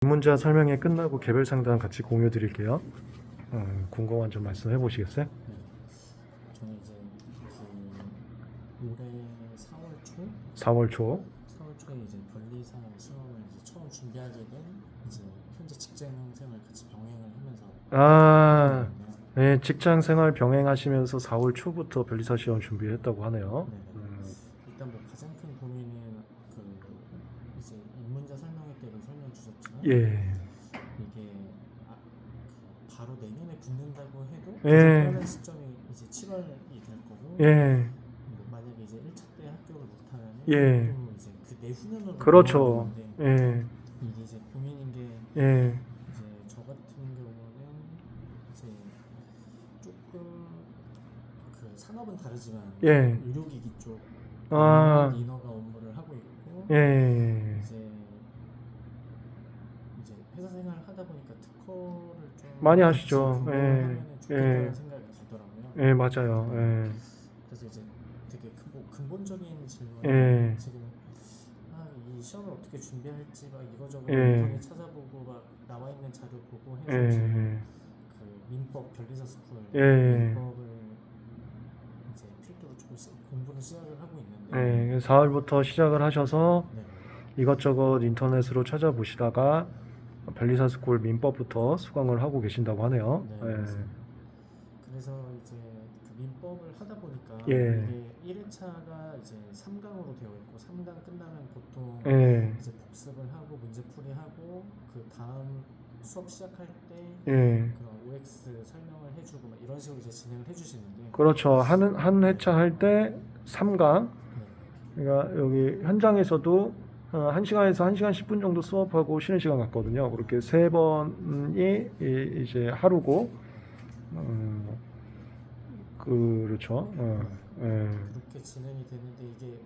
입문자 설명회 끝나고 개별 상담 같이 공유 드릴게요. 궁금한 점 말씀해 보시겠어요? 네. 저는 이제 올해 4월 초 4월 초. 4월 초에 이제 변리사 시험을 이제 처음 준비하게 된 이제 현재 직장 생활 같이 병행을 하면서 아, 있는데요. 네, 직장 생활 병행하시면서 4월 초부터 변리사 시험 준비했다고 하네요. 네네. 일단 뭐 가장 큰 고민은 이제 입문자 설명회 때도 설명 주셨지만 예, 이게 바로 내년에 붙는다고 해도 예. 가장 빠른 시점이 이제 7월이 될 거고 예, 뭐 만약에 이제 1차 때 합격을 못하면 예. 또 이제 그 내후년으로 그렇죠. 넘어가는데 예, 이게 이제 고민인 게 예, 이제 저 같은 경우는 이제 조금 그 산업은 다르지만 예. 의료기기 쪽 아, 인허가 업무를 하고 있고 예. 이제 회사 생활을 하다 보니까 특허를 좀 많이 하시죠. 같이 예, 하면은 좋겠다는 예. 생각이 들더라고요. 예, 맞아요. 예, 그래서 이제 되게 근본적인 질문이 예. 지금 이 시험을 어떻게 준비할지 막 이거저거 예. 인터넷 찾아보고 막 나와 있는 자료 보고 해서 예, 지금 그 민법 변리사 스쿨 예. 민법을 이제 필두로 조금 공부를 시작을 하고 있는데 예. 4월부터 시작을 하셔서 네. 이것저것 인터넷으로 찾아보시다가 변리사 스쿨 민법부터 수강을 하고 계신다고 하네요. 네, 예. 맞습니다. 그래서 이제 그 민법을 하다 보니까 예. 이게 1회차가 이제 3강으로 되어 있고 3강 끝나면 보통 예. 이제 복습을 하고 문제풀이하고 그 다음 수업 시작할 때 예. 그런 OX 설명을 해주고 막 이런 식으로 이제 진행을 해주시는데 그렇죠. 한 회차 할 때 3강. 네. 그러니까 여기 현장에서도 1시간에서 1시간 10분 정도 수업하고 쉬는 시간 같거든요. 그렇게 세 번이 이제 하루고, 그렇죠. 그렇게 진행이 되는데 이게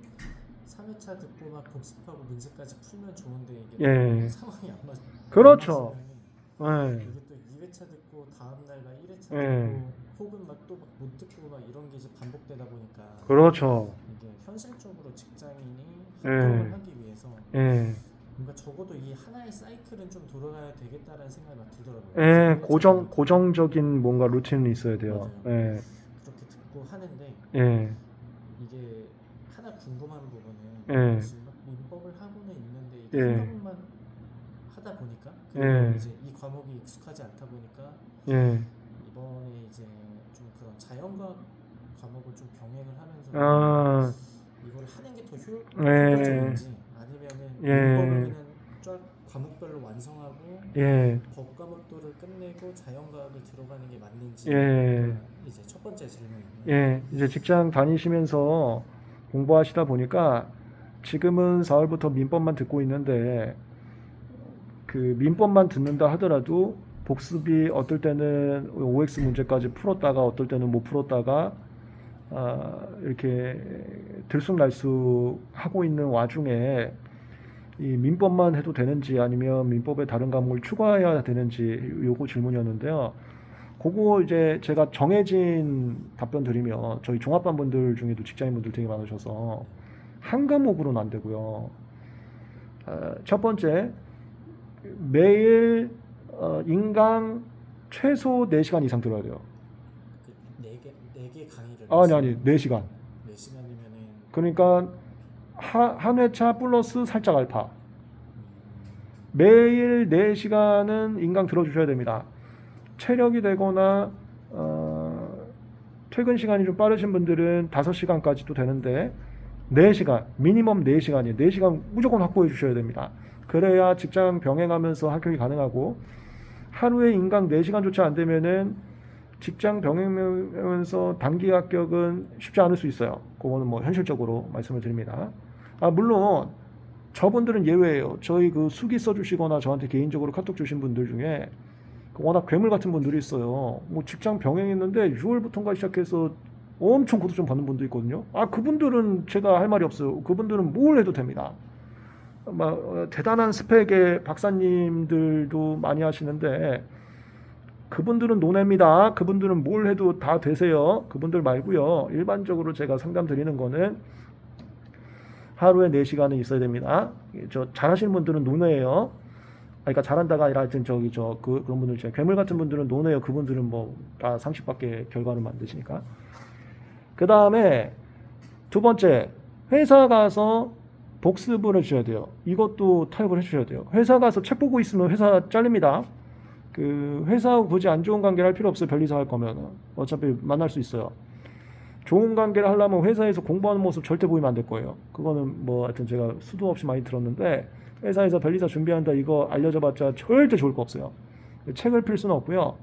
3회차 듣고 막 복습하고 문제까지 풀면 좋은데 이게 예. 상황이 안 맞. 그렇죠. 안 맞으면은 예. 이게 또 2회차 듣고 다음 날 막 1회차 예. 듣고 혹은 막 또 못 듣고 막 이런 게 이제 반복되다 보니까 그렇죠. 이게 현실적으로 직장인이 예. 합격을 하기 위해서 예. 뭔가 적어도 이 하나의 사이클은 좀 돌아가야 되겠다라는 생각이 막 들더라고요. 예, 그래서 고정적인 뭔가 루틴이 있어야 돼요. 맞아요. 예. 그렇게 듣고 하는데 예. 이게 하나 궁금한 부분은 예. 지금 막 민법을 하고는 있는데 이게 예. 한 과목만 하다 보니까 예. 이제 이 과목이 익숙하지 않다 보니까 예. 이번에 이제 좀 그런 자연과학 과목을 좀 병행을 하면서 아, 이걸 하는 게 더 예. 효과적인지 아니면은 예. 민법을 그냥 쫙 과목별로 완성하고 예. 법 과목들을 끝내고 자연과학을 들어가는 게 맞는지 예. 이제 첫 번째 질문이에요. 예. 이제 직장 다니시면서 공부하시다 보니까 지금은 4월부터 민법만 듣고 있는데 그 민법만 듣는다 하더라도 복습이 어떨 때는 OX 문제까지 풀었다가 어떨 때는 못 풀었다가 이렇게 들쑥날쑥 하고 있는 와중에 이 민법만 해도 되는지 아니면 민법의 다른 과목을 추가해야 되는지 요거 질문이었는데요. 그거 이제 제가 정해진 답변 드리면 저희 종합반 분들 중에도 직장인분들 되게 많으셔서 한 과목으로는 안 되고요. 첫 번째, 매일 인강 최소 4시간 이상 들어야 돼요. 네 개 강의를 아니 4시간. 4시간이면은 그러니까 한 회차 플러스 살짝 알파. 매일 4시간은 인강 들어주셔야 됩니다. 체력이 되거나 퇴근 시간이 좀 빠르신 분들은 5시간까지도 되는데 4시간, 미니멈 4시간이에요. 4시간 무조건 확보해 주셔야 됩니다. 그래야 직장 병행하면서 합격이 가능하고 하루에 인강 4시간조차 안 되면은 직장 병행하면서 단기 합격은 쉽지 않을 수 있어요. 그거는 뭐 현실적으로 말씀을 드립니다. 물론 저분들은 예외예요. 저희 그 수기 써주시거나 저한테 개인적으로 카톡 주신 분들 중에 워낙 괴물 같은 분들이 있어요. 뭐 직장 병행했는데 6월부터인가 시작해서 엄청 고도점 받는 분도 있거든요. 그분들은 제가 할 말이 없어요. 그분들은 뭘 해도 됩니다. 대단한 스펙의 박사님들도 많이 하시는데 그분들은 노냅니다. 그분들은 뭘 해도 다 되세요. 그분들 말고요. 일반적으로 제가 상담 드리는 거는 하루에 4시간은 있어야 됩니다. 저 잘하시는 분들은 노네예요. 그러니까 잘한다가 아니라 하여튼 그런 분들 있잖아요. 괴물 같은 분들은 노네요. 그분들은 뭐 다 상식밖에 결과를 만드시니까. 그 다음에 두 번째, 회사 가서 복습을 해주셔야 돼요. 이것도 타협을 해주셔야 돼요. 회사 가서 책 보고 있으면 회사 잘립니다. 그 회사하고 굳이 안 좋은 관계를 할 필요 없어요. 별리사 할 거면 어차피 만날 수 있어요. 좋은 관계를 하려면 회사에서 공부하는 모습 절대 보이면 안 될 거예요. 그거는 뭐 하여튼 제가 수도 없이 많이 들었는데, 회사에서 별리사 준비한다 이거 알려줘봤자 절대 좋을 거 없어요. 책을 필 수는 없고요.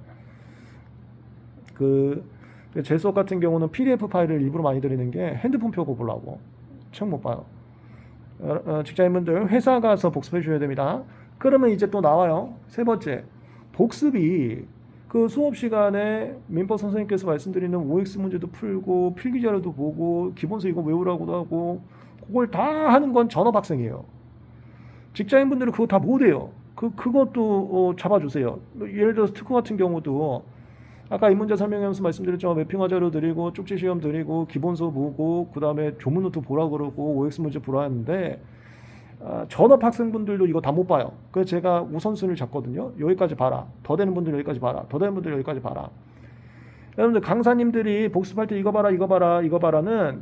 제 수업 같은 경우는 PDF 파일을 일부러 많이 드리는 게 핸드폰 펴고 보려고. 책 못 봐요. 직장인분들 회사 가서 복습해 줘야 됩니다. 그러면 이제 또 나와요. 세 번째, 복습이 그 수업 시간에 민법 선생님께서 말씀드리는 OX 문제도 풀고 필기 자료도 보고 기본서 이거 외우라고도 하고 그걸 다 하는 건 전업학생이에요. 직장인분들은 그거 다 못해요. 그것도 잡아주세요. 예를 들어서 특허 같은 경우도 아까 이 문제 설명하면서 말씀드렸죠. 매핑화 자료 드리고 쪽지 시험 드리고 기본서 보고 그 다음에 조문 노트 보라 그러고 OX 문제 보라 하는데 전업 학생분들도 이거 다 못 봐요. 그래서 제가 우선순위를 잡거든요. 여기까지 봐라. 더 되는 분들 여기까지 봐라. 더 되는 분들 여기까지 봐라. 여러분들 강사님들이 복습할 때 이거 봐라 이거 봐라 이거 봐라는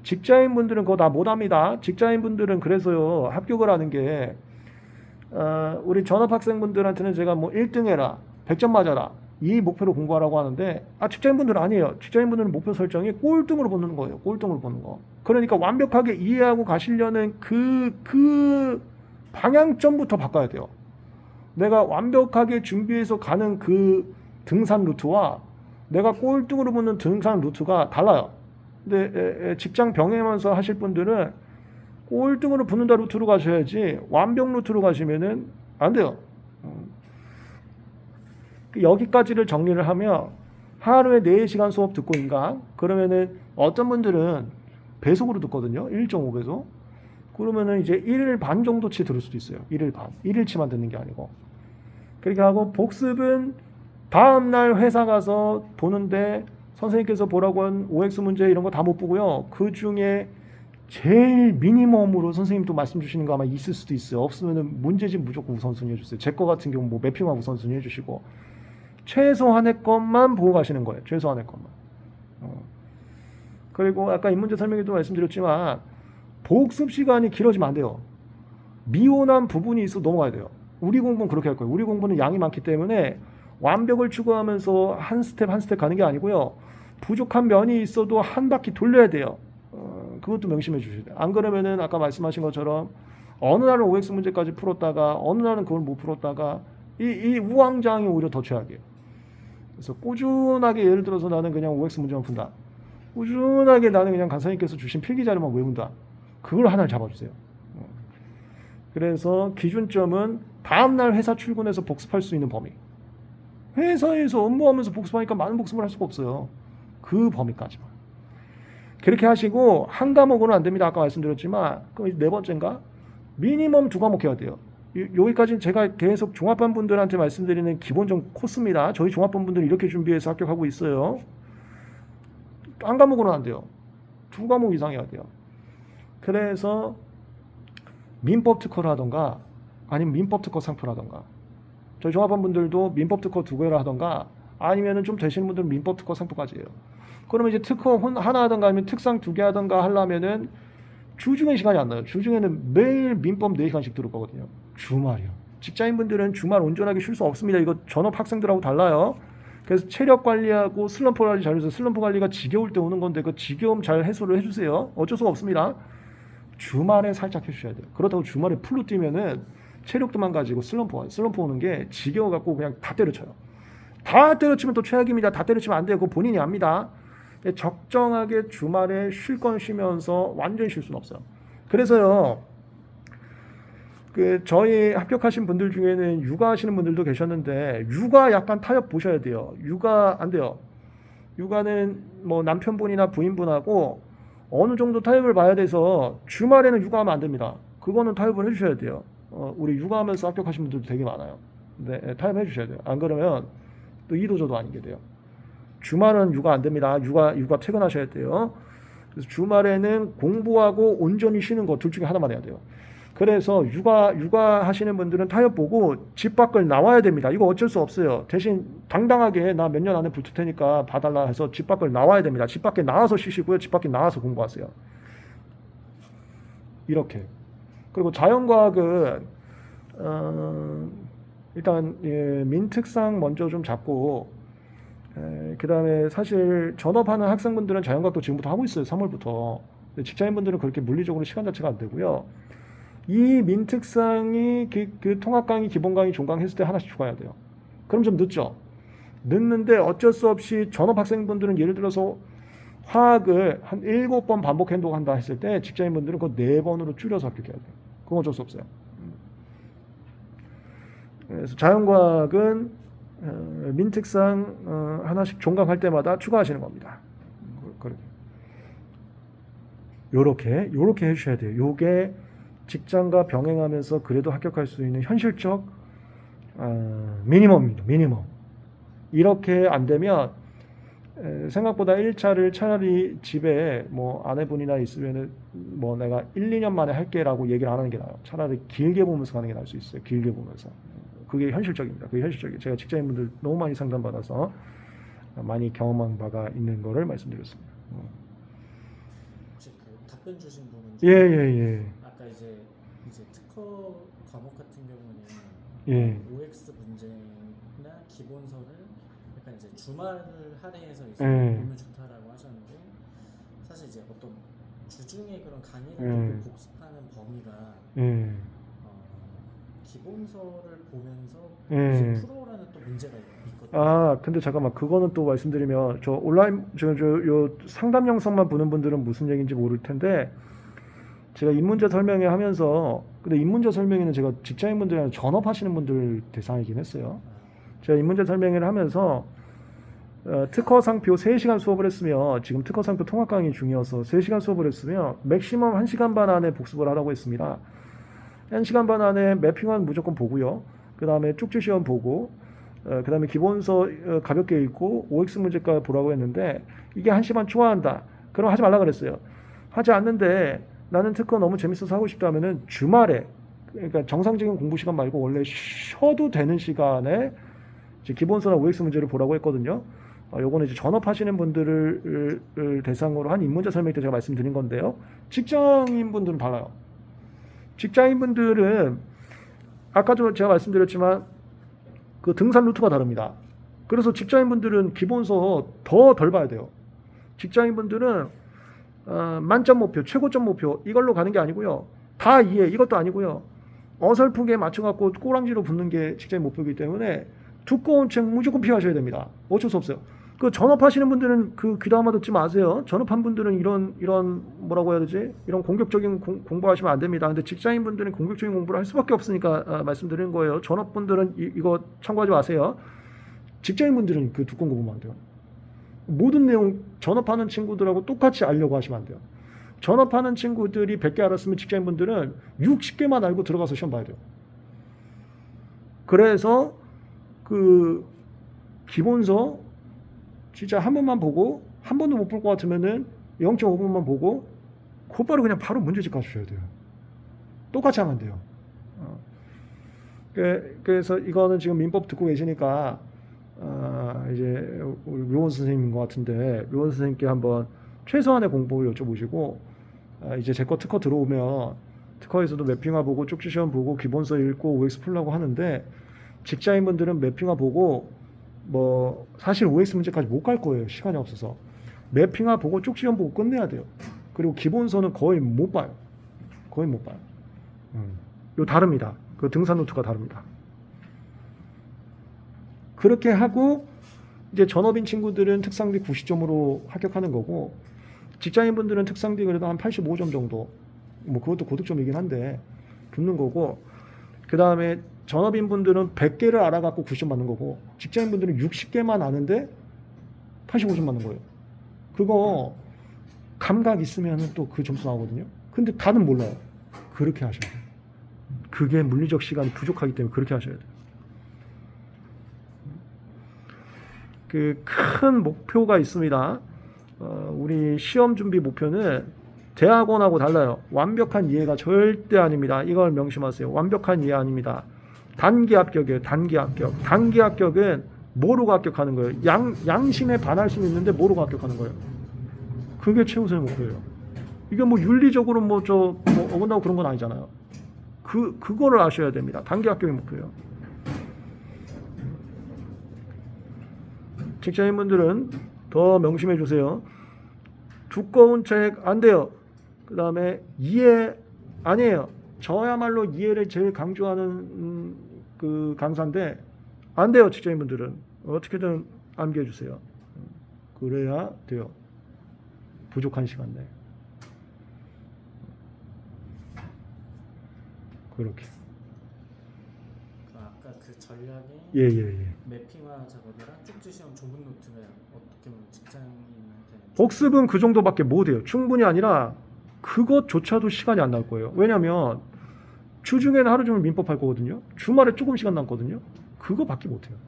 직장인분들은 그거 다 못합니다. 직장인분들은 그래서요 합격을 하는 게 우리 전업 학생분들한테는 제가 뭐 1등 해라 100점 맞아라 이 목표로 공부하라고 하는데 직장인분들은 아니에요. 직장인분들은 목표 설정이 꼴등으로 보는 거예요. 꼴등으로 보는 거. 그러니까 완벽하게 이해하고 가시려는 그 방향점부터 바꿔야 돼요. 내가 완벽하게 준비해서 가는 그 등산 루트와 내가 꼴등으로 보는 등산 루트가 달라요. 근데 직장 병행하면서 하실 분들은 꼴등으로 붙는다 루트로 가셔야지 완벽 루트로 가시면은 안 돼요. 여기까지를 정리를 하면 하루에 4시간 수업 듣고 인강 그러면은 어떤 분들은 배속으로 듣거든요. 1.5배속. 그러면은 이제 1일 반 정도치 들을 수도 있어요. 1일 반. 1일치만 듣는 게 아니고. 그렇게 하고 복습은 다음날 회사 가서 보는데 선생님께서 보라고 한 OX 문제 이런 거 다 못 보고요. 그 중에 제일 미니멈으로 선생님도 말씀 주시는 거 아마 있을 수도 있어요. 없으면은 문제집 무조건 우선순위 해주세요. 제 거 같은 경우 뭐 매핑화 우선순위 해주시고 최소한의 것만 보고 가시는 거예요. 최소한의 것만. 그리고 아까 이 문제 설명에도 말씀드렸지만 복습 시간이 길어지면 안 돼요. 미온한 부분이 있어 넘어가야 돼요. 우리 공부는 그렇게 할 거예요. 우리 공부는 양이 많기 때문에 완벽을 추구하면서 한 스텝 한 스텝 가는 게 아니고요. 부족한 면이 있어도 한 바퀴 돌려야 돼요. 그것도 명심해 주셔야 돼요. 안 그러면은 아까 말씀하신 것처럼 어느 날은 OX 문제까지 풀었다가 어느 날은 그걸 못 풀었다가 이 우왕좌왕이 오히려 더 최악이에요. 그래서 꾸준하게 예를 들어서 나는 그냥 OX 문제만 푼다. 꾸준하게 나는 그냥 강사님께서 주신 필기 자료만 외운다. 그걸 하나를 잡아주세요. 그래서 기준점은 다음날 회사 출근해서 복습할 수 있는 범위. 회사에서 업무하면서 복습하니까 많은 복습을 할 수가 없어요. 그 범위까지만. 그렇게 하시고 한 과목은 안 됩니다. 아까 말씀드렸지만 그럼 네 번째인가? 미니멈 2과목 해야 돼요. 여기까지는 제가 계속 종합반 분들한테 말씀드리는 기본적 코스입니다. 저희 종합반 분들은 이렇게 준비해서 합격하고 있어요. 한 과목은 안 돼요. 2과목 이상 해야 돼요. 그래서 민법 특허를 하던가 아니면 민법 특허 상표를 하던가 저희 종합반 분들도 민법 특허 2개를 하던가 아니면은 좀 되시는 분들은 민법 특허 상표까지 해요. 그러면 이제 특허 하나 하던가 아니면 특상 2개 하던가 하려면은 주중에 시간이 안 나요. 주중에는 매일 민법 4시간씩 들을 거거든요. 주말이요. 직장인분들은 주말 온전하게 쉴 수 없습니다. 이거 전업 학생들하고 달라요. 그래서 체력 관리하고 슬럼프 관리 잘해서 슬럼프 관리가 지겨울 때 오는 건데 그 지겨움 잘 해소를 해주세요. 어쩔 수가 없습니다. 주말에 살짝 해주셔야 돼요. 그렇다고 주말에 풀로 뛰면은 체력도만 가지고 슬럼프 오는 게 지겨워갖고 그냥 다 때려쳐요. 다 때려치면 또 최악입니다. 다 때려치면 안 돼요. 그거 본인이 압니다. 적정하게 주말에 쉴 건 쉬면서 완전 쉴 수는 없어요. 그래서요, 저희 합격하신 분들 중에는 육아하시는 분들도 계셨는데 육아 약간 타협 보셔야 돼요. 육아 안 돼요. 육아는 뭐 남편분이나 부인분하고 어느 정도 타협을 봐야 돼서 주말에는 육아하면 안 됩니다. 그거는 타협을 해주셔야 돼요. 우리 육아하면서 합격하신 분들도 되게 많아요. 네, 타협해 주셔야 돼요. 안 그러면 또 이도저도 아니게 돼요. 주말은 육아 안 됩니다. 육아 퇴근하셔야 돼요. 그래서 주말에는 공부하고 온전히 쉬는 거 둘 중에 하나만 해야 돼요. 그래서 육아 하시는 분들은 타협 보고 집 밖을 나와야 됩니다. 이거 어쩔 수 없어요. 대신 당당하게 나 몇 년 안에 붙을 테니까 봐달라 해서 집 밖을 나와야 됩니다. 집 밖에 나와서 쉬시고요. 집 밖에 나와서 공부하세요. 이렇게. 그리고 자연과학은 일단 민특상 먼저 좀 잡고 그 다음에 사실 전업하는 학생분들은 자연과학도 지금부터 하고 있어요. 3월부터. 직장인분들은 그렇게 물리적으로 시간 자체가 안 되고요. 이 민특상이 그 통합 강의, 기본 강의, 종강 했을 때 하나씩 추가해야 돼요. 그럼 좀 늦죠? 늦는데 어쩔 수 없이 전업 학생분들은 예를 들어서 화학을 한 7번 반복 행동한다 했을 때 직장인분들은 그거 4번으로 줄여서 합격해야 돼요. 그건 어쩔 수 없어요. 그래서 자연과학은 민특상 하나씩 종강할 때마다 추가하시는 겁니다. 요렇게 해주셔야 돼요. 요게 직장과 병행하면서 그래도 합격할 수 있는 현실적 미니멈입니다. 미니멈. 이렇게 안 되면 생각보다 1차를 차라리 집에 뭐 아내분이나 있으면은 뭐 내가 1, 2년 만에 할게라고 얘기를 안 하는 게 나아요. 차라리 길게 보면서 가는 게 나을 수 있어요. 길게 보면서. 그게 현실적입니다. 그게 현실적이에요. 제가 직장인분들 너무 많이 상담받아서 많이 경험한 바가 있는 거를 말씀드렸습니다. 혹시 그 답변 주신 부분 예. 아까 이제 특허 과목 같은 경우는 예. OX 문제나 기본서를 약간 이제 주말을 할애해서 이제 예. 보면 좋다라고 하셨는데 사실 이제 어떤 주중에 그런 강의를 듣고 복습하는 범위가 기본서를 보면서 이제 프로라는 또 문제가 있거든요. 근데 잠깐만, 그거는 또 말씀드리면 저 온라인 요 상담 영상만 보는 분들은 무슨 얘기인지 모를 텐데, 제가 입문자 설명회 하면서, 근데 입문자 설명회는 제가 직장인분들이랑 전업하시는 분들 대상이긴 했어요. 제가 입문자 설명회를 하면서 특허상표 3시간 수업을 했으며, 지금 특허상표 통합 강의 중이어서 3시간 수업을 했으며 맥시멈 1시간 반 안에 복습을 하라고 했습니다. 1시간 반 안에 매핑은 무조건 보고요. 그 다음에 쪽지 시험 보고, 그 다음에 기본서 가볍게 읽고 OX 문제까지 보라고 했는데, 이게 1시간 반 초과한다. 그럼 하지 말라 그랬어요. 하지 않는데 나는 특허 너무 재밌어서 하고 싶다 하면은 주말에, 그러니까 정상적인 공부 시간 말고 원래 쉬어도 되는 시간에 이제 기본서나 OX 문제를 보라고 했거든요. 요거는 이제 전업하시는 분들을 대상으로 한 입문자 설명 때 제가 말씀드린 건데요. 직장인분들은 달라요. 직장인분들은 아까도 제가 말씀드렸지만 그 등산 루트가 다릅니다. 그래서 직장인분들은 기본서 더 덜 봐야 돼요. 직장인분들은 만점 목표, 최고점 목표 이걸로 가는 게 아니고요. 다 이해 이것도 아니고요. 어설프게 맞춰갖고 꼬랑지로 붙는 게 직장인 목표이기 때문에 두꺼운 책 무조건 피하셔야 됩니다. 어쩔 수 없어요. 그 전업하시는 분들은 그 귀담아 듣지 마세요. 전업한 분들은 이런 뭐라고 해야 되지? 이런 공격적인 공부하시면 안 됩니다. 근데 직장인분들은 공격적인 공부를 할 수밖에 없으니까 말씀드리는 거예요. 전업분들은 이거 참고하지 마세요. 직장인분들은 그 두꺼운 거 보면 안 돼요. 모든 내용 전업하는 친구들하고 똑같이 알려고 하시면 안 돼요. 전업하는 친구들이 100개 알았으면 직장인분들은 60개만 알고 들어가서 시험 봐야 돼요. 그래서 그 기본서 진짜 한 번만 보고 한 번도 못 볼 것 같으면은 0.5분만 보고 곧바로 그냥 바로 문제집 가주셔야 돼요. 똑같이 하면 돼요. 그래서 이거는 지금 민법 듣고 계시니까 이제 우리 묘원 선생님인 것 같은데 묘원 선생님께 한번 최소한의 공부 여쭤보시고 이제 제 거 특허 들어오면 특허에서도 매핑화 보고 쪽지 시험 보고 기본서 읽고 OX 풀라고 하는데 직장인분들은 매핑화 보고 뭐 사실 OX 문제까지 못 갈 거예요. 시간이 없어서. 매핑화 보고 쪽지 시험 보고 끝내야 돼요. 그리고 기본서는 거의 못 봐요. 거의 못 봐요. 요 다릅니다. 그 등산 노트가 다릅니다. 그렇게 하고 이제 전업인 친구들은 특상비 90점으로 합격하는 거고, 직장인분들은 특상비 그래도 한 85점 정도, 뭐 그것도 고득점이긴 한데 붙는 거고, 그 다음에 전업인분들은 100개를 알아갖고 90점 받는 거고, 직장인분들은 60개만 아는데 85점 받는 거예요. 그거 감각 있으면 또 그 점수 나오거든요. 근데 다는 몰라요. 그렇게 하셔야 돼요. 그게 물리적 시간이 부족하기 때문에 그렇게 하셔야 돼요. 그 큰 목표가 있습니다. 우리 시험 준비 목표는 대학원하고 달라요. 완벽한 이해가 절대 아닙니다. 이걸 명심하세요. 완벽한 이해 아닙니다. 단기 합격이에요. 단기 합격. 단기 합격은 모르고 합격하는 거예요. 양심에 반할 수는 있는데 모르고 합격하는 거예요. 그게 최우선의 목표예요. 이게 뭐 윤리적으로 뭐 어긋나고 그런 건 아니잖아요. 그거를 아셔야 됩니다. 단기 합격의 목표예요. 직장인분들은 더 명심해 주세요. 두꺼운 책 안 돼요. 그 다음에 이해 아니에요. 저야말로 이해를 제일 강조하는 그 강사인데 안 돼요. 직장인분들은 어떻게든 암기해 주세요. 그래야 돼요. 부족한 시간 내에. 그렇게. 아까 그 전략이 예. 매핑화 작업이랑 쪽지 시험 좁은 노트면 어떻게 보면 직장인한테는 복습은 그 정도밖에 못 해요. 충분히 아니라 그것조차도 시간이 안 나올 거예요. 왜냐하면 주중에는 하루 종일 민법 할 거거든요. 주말에 조금 시간 남거든요. 그거밖에 못 해요.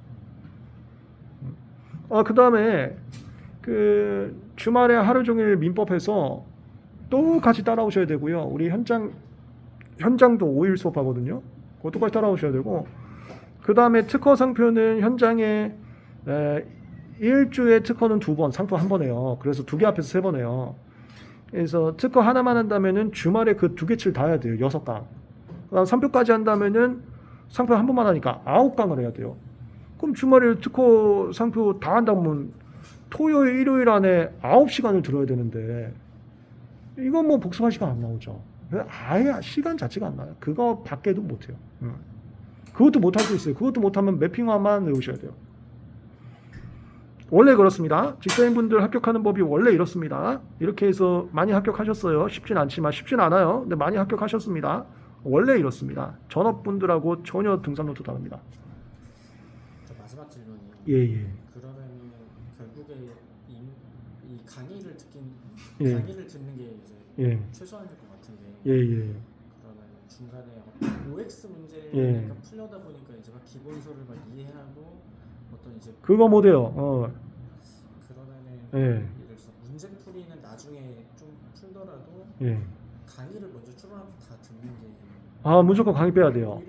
그 다음에 그 주말에 하루 종일 민법해서 똑같이 따라오셔야 되고요. 우리 현장도 5일 수업하거든요. 그거 똑같이 따라오셔야 되고, 그 다음에 특허 상표는 현장에 일주에 특허는 2번, 상표 1번 해요. 그래서 2개 앞에서 3번 해요. 그래서 특허 하나만 한다면은 주말에 그 2개치를 다 해야 돼요. 6강. 그다음 3표까지 한다면은 상표 1번만 하니까 9강을 해야 돼요. 그럼 주말에 특허 상표 다 한다면 토요일, 일요일 안에 9시간을 들어야 되는데 이건 뭐 복습할 시간 안 나오죠. 아예 시간 자체가 안 나요. 그거 밖에도 못 해요. 그것도 못 할 수 있어요. 그것도 못하면 매핑화만 외우셔야 돼요. 원래 그렇습니다. 직장인분들 합격하는 법이 원래 이렇습니다. 이렇게 해서 많이 합격하셨어요. 쉽진 않지만 쉽진 않아요. 근데 많이 합격하셨습니다. 원래 이렇습니다. 전업분들하고 전혀 등산로도 다릅니다. 마지막 질문이 예. 그러면 결국에 이 강의를 듣는 게 이제 최소한일 것 같은데 그러면 중간에 어떤 OX 문제를 약간 풀려다 보니까 이제 막 기본서를 막 이해하고 어떤 이제 그거 못해요. 그러면은 예. 예를 들어서 문제풀이는 나중에 좀 풀더라도 강의를 먼저 출발하고 다 듣는 게 무조건 강의 빼야 돼요.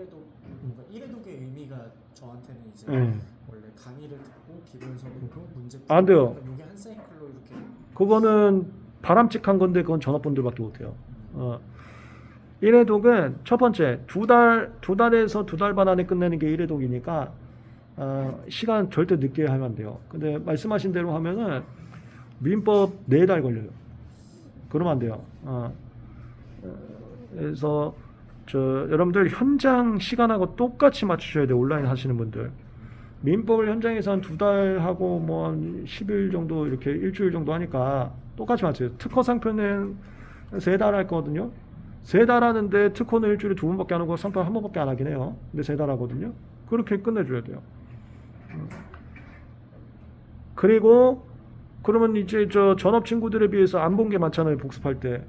이래독의 의미가 저한테는 이제 원래 강의를 듣고 기본서 보고 문제풀이 안 돼요. 이게 한 사이클로 이렇게 그거는 바람직한 건데 그건 전업분들밖에 못해요. 1회독은 첫 번째 두 달에서 2달 반 안에 끝내는 게 1회독이니까 시간 절대 늦게 하면 안 돼요. 근데 말씀하신 대로 하면은 민법 4달 걸려요. 그러면 안 돼요. 그래서 여러분들 현장 시간하고 똑같이 맞추셔야 돼요. 온라인 하시는 분들. 민법을 현장에서 한 2달 하고 뭐 한 10일 정도 이렇게 일주일 정도 하니까 똑같이 맞춰요. 특허 상표는 3달 할 거거든요. 3달 하는데 특허는 일주일에 2번밖에 안 하고 상표 1번밖에 안 하긴 해요. 근데 3달 하거든요. 그렇게 끝내줘야 돼요. 그리고 그러면 이제 전업 친구들에 비해서 안 본 게 많잖아요. 복습할 때.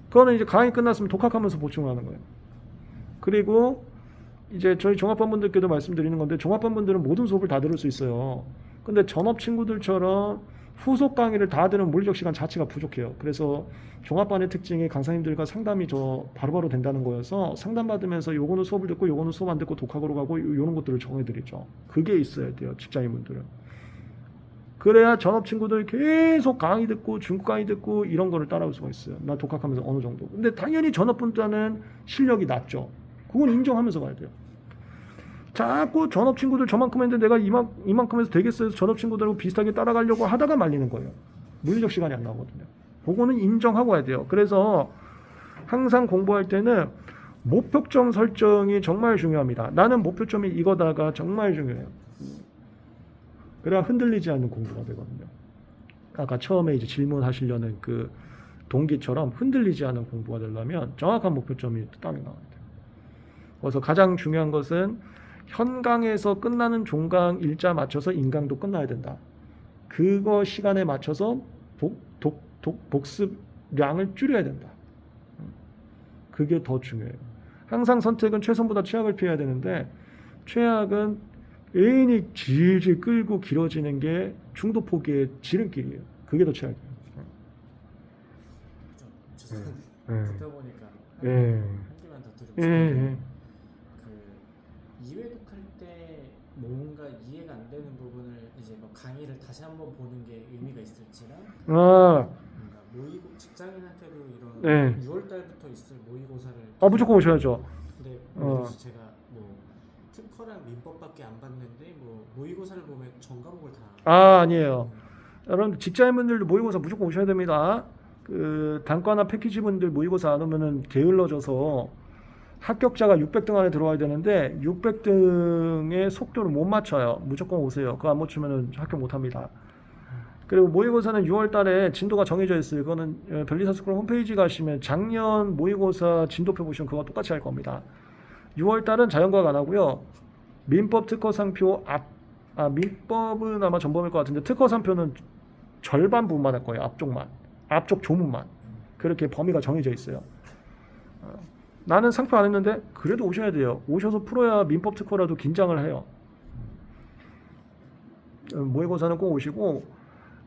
그거는 이제 강의 끝났으면 독학하면서 보충하는 거예요. 그리고 이제 저희 종합반분들께도 말씀드리는 건데, 종합반분들은 모든 수업을 다 들을 수 있어요. 근데 전업 친구들처럼 후속 강의를 다 들은 물리적 시간 자체가 부족해요. 그래서 종합반의 특징이 강사님들과 상담이 바로바로 된다는 거여서 상담받으면서 요거는 수업을 듣고 요거는 수업 안 듣고 독학으로 가고 요런 것들을 정해드리죠. 그게 있어야 돼요. 직장인분들은. 그래야 전업 친구들 계속 강의 듣고 중국 강의 듣고 이런 거를 따라올 수가 있어요. 나 독학하면서 어느 정도. 근데 당연히 전업분들은 실력이 낮죠. 그건 인정하면서 가야 돼요. 자꾸 전업 친구들 저만큼 했는데 내가 이만큼 해서 되겠어요. 전업 친구들하고 비슷하게 따라가려고 하다가 말리는 거예요. 물리적 시간이 안 나오거든요. 그거는 인정하고 가야 돼요. 그래서 항상 공부할 때는 목표점 설정이 정말 중요합니다. 나는 목표점이 이거다가 정말 중요해요. 그래야 흔들리지 않는 공부가 되거든요. 아까 처음에 이제 질문하시려는 그 동기처럼 흔들리지 않는 공부가 되려면 정확한 목표점이 딱 나와야 돼요. 그래서 가장 중요한 것은 현강에서 끝나는 종강 일자 맞춰서 인강도 끝나야 된다. 그거 시간에 맞춰서 복습량을 줄여야 된다. 그게 더 중요해요. 항상 선택은 최선보다 최악을 피해야 되는데 최악은 애인이 질질 끌고 길어지는 게 중도 포기의 지름길이에요. 그게 더 최악이에요. 예. 듣다 보니까 예. 한 개만 더 드리고 예. 싶은데 예. 그 2회독 할 때 뭔가 이해가 안 되는 부분을 이제 뭐 강의를 다시 한번 보는 게 의미가 있을지랑 아, 뭔가 모의고 직장인한테도 이런 네. 6월 달부터 있을 모의고사를 무조건 오셔야죠. 근데 어. 그래서 제가 뭐 특허랑 민법밖에 안 봤는데 뭐 모의고사를 보면 전 과목을 다 아니에요. 여러분 직장인분들도 모의고사 무조건 오셔야 됩니다. 그 단과나 패키지 분들 모의고사 안 오면은 게을러져서 합격자가 600등 안에 들어와야 되는데 600등의 속도를 못 맞춰요. 무조건 오세요. 그거 안 맞추면은 합격 못 합니다. 그리고 모의고사는 6월 달에 진도가 정해져 있어요. 그거는 변리사 스쿨 홈페이지 가시면 작년 모의고사 진도표 보시면 그거 똑같이 할 겁니다. 6월 달은 자연과학 안 하고요. 민법 특허 상표 민법은 아마 전범일 것 같은데 특허 상표는 절반 부분만 할 거예요. 앞쪽만. 앞쪽 조문만. 그렇게 범위가 정해져 있어요. 나는 상표 안 했는데 그래도 오셔야 돼요. 오셔서 풀어야 민법 특허라도 긴장을 해요. 모의고사는 꼭 오시고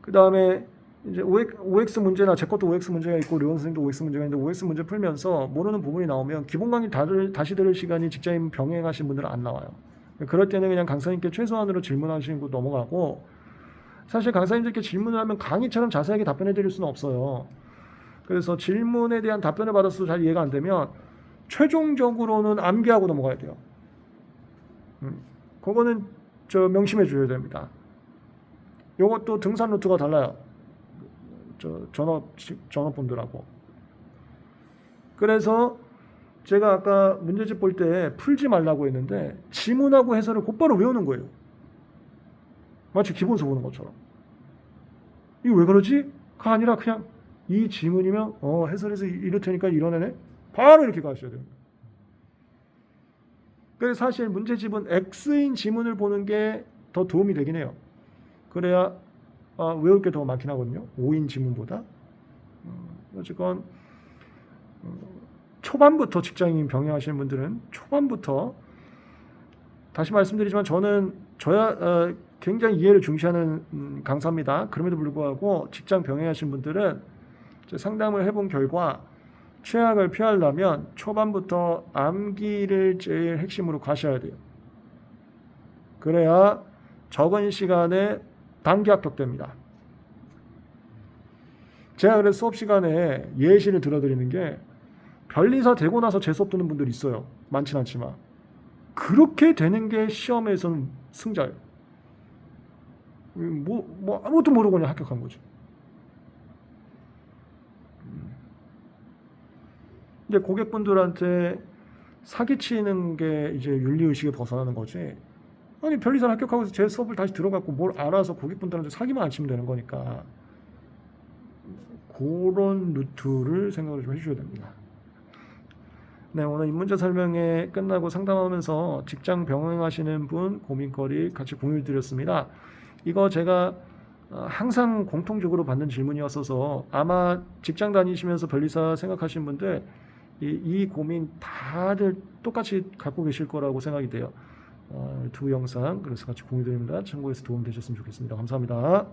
그 다음에 이제 OX 문제나 제 것도 OX 문제가 있고 류원 선생님도 OX 문제가 있는데 OX 문제 풀면서 모르는 부분이 나오면 기본 강의 다시 들을 시간이 직장인 병행하신 분들은 안 나와요. 그럴 때는 그냥 강사님께 최소한으로 질문하시는 거 넘어가고 사실 강사님들께 질문을 하면 강의처럼 자세하게 답변해 드릴 수는 없어요. 그래서 질문에 대한 답변을 받아서 잘 이해가 안 되면 최종적으로는 암기하고 넘어가야 돼요. 그거는 명심해 줘야 됩니다. 요것도 등산 루트가 달라요. 전업분들하고. 그래서 제가 아까 문제집 볼 때 풀지 말라고 했는데 지문하고 해설을 곧바로 외우는 거예요. 마치 기본서 보는 것처럼. 이거 왜 그러지? 가 아니라 그냥 이 지문이면 해설에서 이럴 테니까 이러네. 바로 이렇게 가셔야 됩니다. 그래서 사실 문제집은 X인 지문을 보는 게 더 도움이 되긴 해요. 그래야 외울 게 더 많긴 하거든요. 5인 지문보다. 어쨌건 초반부터 직장인 병행하시는 분들은 초반부터 다시 말씀드리지만 저는 굉장히 이해를 중시하는 강사입니다. 그럼에도 불구하고 직장 병행하시는 분들은 상담을 해본 결과 최악을 피하려면 초반부터 암기를 제일 핵심으로 가셔야 돼요. 그래야 적은 시간에 단기 합격됩니다. 제가 그래서 수업 시간에 예시를 들어드리는 게 변리사 되고 나서 재수업 듣는 분들이 있어요. 많진 않지만 그렇게 되는 게 시험에서는 승자예요. 뭐 아무것도 모르고 그냥 합격한 거죠. 근데 고객분들한테 사기치는 게 이제 윤리의식에 벗어나는 거지. 아니 변리사 합격하고 제 수업을 다시 들어갖고 뭘 알아서 고객분들한테 사기만 안 치면 되는 거니까 그런 루트를 생각을 좀 해주셔야 됩니다. 네, 오늘 입문자 설명회 끝나고 상담하면서 직장 병행하시는 분 고민거리 같이 공유 드렸습니다. 이거 제가 항상 공통적으로 받는 질문이었어서 아마 직장 다니시면서 변리사 생각하시는 분들 이 고민 다들 똑같이 갖고 계실 거라고 생각이 돼요. 두 영상 그래서 같이 공유드립니다. 참고해서 도움 되셨으면 좋겠습니다. 감사합니다.